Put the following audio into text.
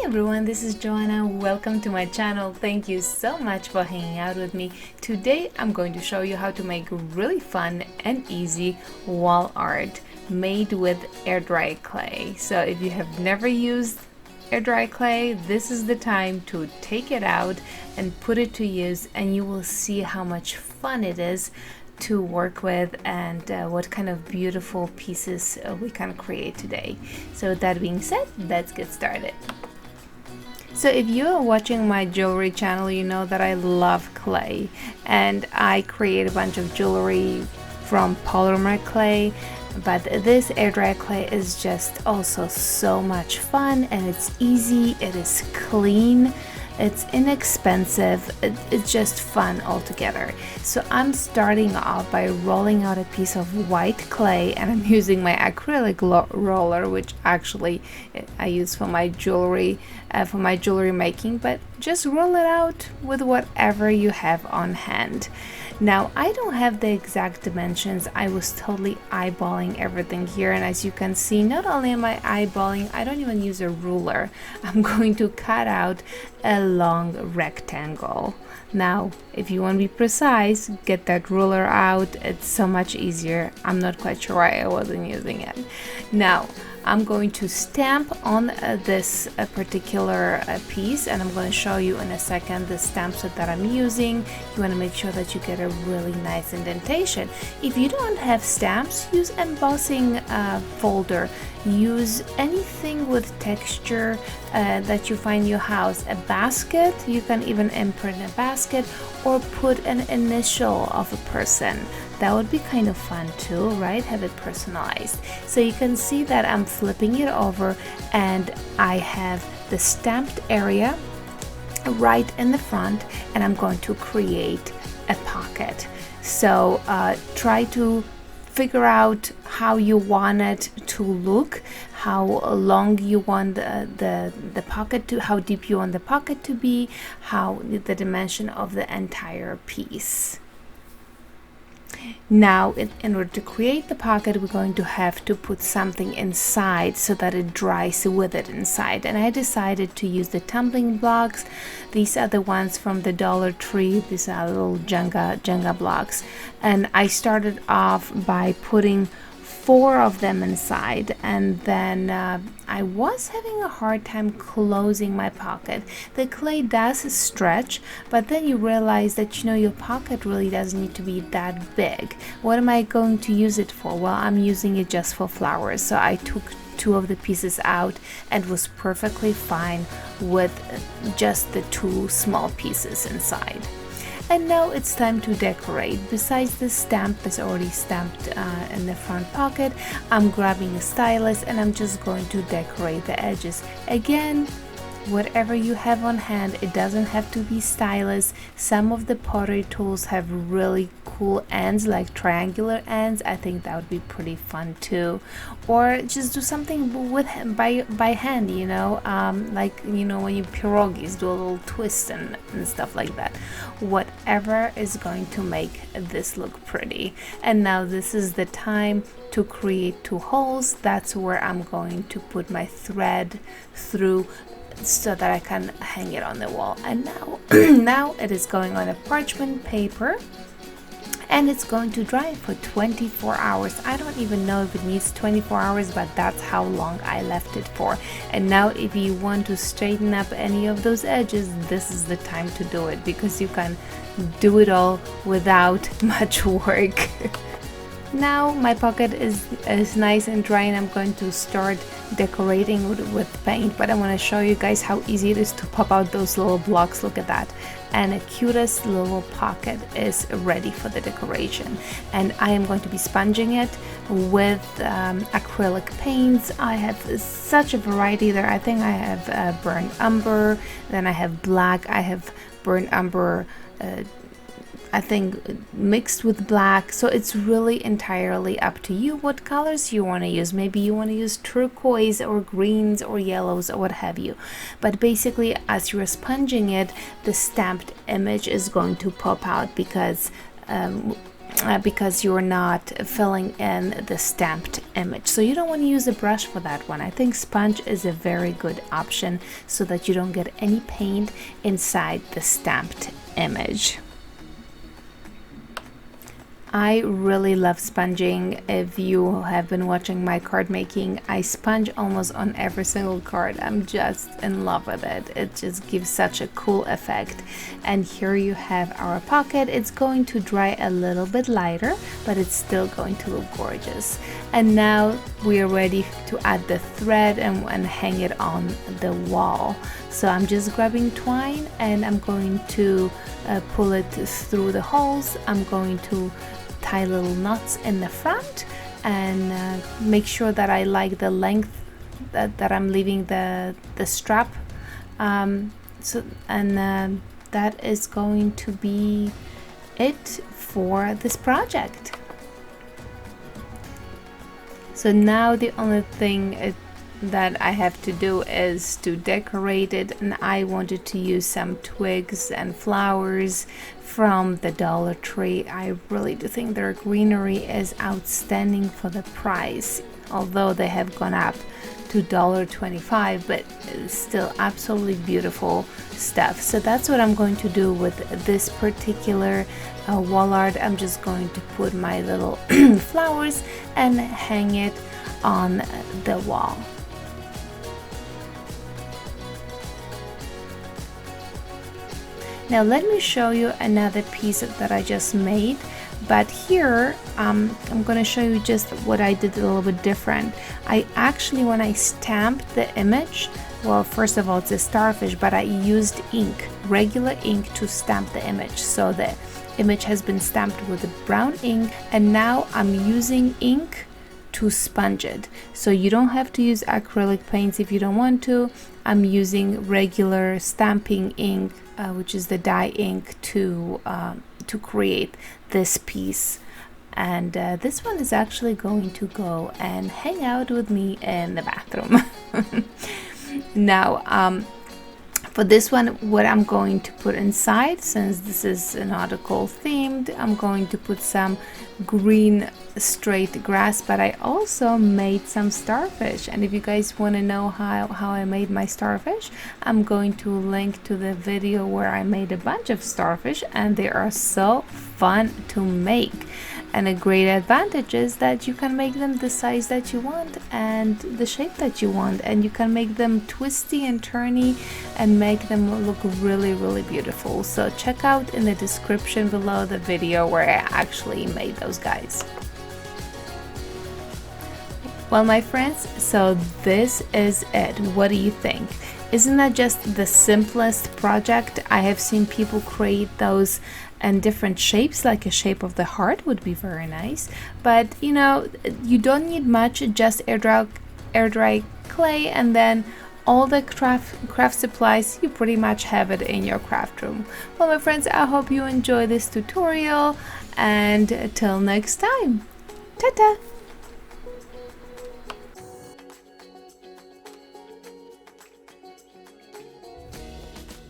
everyone, this is Joanna. Welcome to my channel. Thank you so much for hanging out with me. Today I'm going to show you how to make really fun and easy wall art made with air dry clay. So if you have never used air dry clay, this is the time to take it out and put it to use, and you will see how much fun it is to work with and what kind of beautiful pieces we can create today. So with that being said, let's get started. So if you are watching my jewelry channel, you know that I love clay, and I create a bunch of jewelry from polymer clay, but this air dry clay is just also so much fun, and it's easy, it is clean, it's inexpensive, it's just fun altogether. So I'm starting off by rolling out a piece of white clay, and I'm using my acrylic roller, which actually I use for my jewelry making, but just roll it out with whatever you have on hand. Now, I don't have the exact dimensions. I was totally eyeballing everything here, and as you can see, not only am I eyeballing, I don't even use a ruler. I'm going to cut out a long rectangle. Now, if you want to be precise, get that ruler out. It's so much easier. I'm not quite sure why I wasn't using it. Now, I'm going to stamp on this particular piece, and I'm going to show you in a second the stamp set that I'm using. You want to make sure that you get a really nice indentation. If you don't have stamps, use embossing folder. Use anything with texture that you find in your house. A basket, you can even imprint a basket or put an initial of a person. That would be kind of fun too, right? Have it personalized. So you can see that I'm flipping it over, and I have the stamped area right in the front, and I'm going to create a pocket. So try to figure out how you want it to look, how long you want the pocket to, how deep you want the pocket to be, how the dimension of the entire piece. Now, in order to create the pocket, we're going to have to put something inside so that it dries with it inside. And I decided to use the tumbling blocks. These are the ones from the Dollar Tree. These are little Jenga blocks. And I started off by putting 4 of them inside, and then I was having a hard time closing my pocket. The clay does stretch, but then you realize that your pocket really doesn't need to be that big. What am I going to use it for? Well, I'm using it just for flowers, so I took 2 of the pieces out and was perfectly fine with just the 2 small pieces inside. And now it's time to decorate. Besides the stamp that's already stamped in the front pocket, I'm grabbing a stylus and I'm just going to decorate the edges. Again, whatever you have on hand, it doesn't have to be stylus. Some of the pottery tools have really cool ends, like triangular ends. I think that would be pretty fun too. Or just do something with by hand, like when you pierogies, do a little twist and stuff like that. Whatever is going to make this look pretty. And now this is the time to create 2 holes. That's where I'm going to put my thread through, so that I can hang it on the wall. And now now it is going on a parchment paper, and it's going to dry for 24 hours. I don't even know if it needs 24 hours, but that's how long I left it for. And now if you want to straighten up any of those edges, this is the time to do it, because you can do it all without much work. Now my pocket is nice and dry, and I'm going to start decorating with paint, but I want to show you guys how easy it is to pop out those little blocks. Look at that. And the cutest little pocket is ready for the decoration. And I am going to be sponging it with acrylic paints. I have such a variety there. I think I have burnt umber, then I have black, I have burnt umber, I think mixed with black. So it's really entirely up to you what colors you want to use. Maybe you want to use turquoise or greens or yellows or what have you. But basically, as you're sponging it, the stamped image is going to pop out, because because you're not filling in the stamped image. So you don't want to use a brush for that one. I think sponge is a very good option so that you don't get any paint inside the stamped image. I really love sponging. If you have been watching my card making, I sponge almost on every single card. I'm just in love with it. It just gives such a cool effect. And here you have our pocket. It's going to dry a little bit lighter, but it's still going to look gorgeous. And now we are ready to add the thread and hang it on the wall. So I'm just grabbing twine and I'm going to pull it through the holes. I'm going to tie little knots in the front and make sure that I like the length that I'm leaving the strap. That is going to be it for this project. So now the only thing that I have to do is to decorate it, and I wanted to use some twigs and flowers from the Dollar Tree. I really do think their greenery is outstanding for the price, although they have gone up to $1.25, but it's still absolutely beautiful stuff. So that's what I'm going to do with this particular wall art. I'm just going to put my little flowers and hang it on the wall. Now let me show you another piece that I just made, but here I'm going to show you just what I did a little bit different. I actually, when I stamped the image, well, first of all, it's a starfish, but I used ink, regular ink, to stamp the image. So the image has been stamped with a brown ink, and now I'm using ink to sponge it. So you don't have to use acrylic paints if you don't want to. I'm using regular stamping ink, which is the dye ink, to create this piece. And this one is actually going to go and hang out with me in the bathroom. Now, for this one, what I'm going to put inside, since this is an article themed, I'm going to put some green straight grass, but I also made some starfish. And if you guys want to know how I made my starfish, I'm going to link to the video where I made a bunch of starfish, and they are so fun to make. And a great advantage is that you can make them the size that you want and the shape that you want, and you can make them twisty and turny and make them look really, really beautiful. So check out in the description below the video where I actually made those guys. Well, my friends, so this is it. What do you think? Isn't that just the simplest project? I have seen people create those in different shapes, like a shape of the heart would be very nice. But you know, you don't need much, just air dry clay, and then all the craft supplies, you pretty much have it in your craft room. Well, my friends, I hope you enjoy this tutorial, and till next time, ta-ta!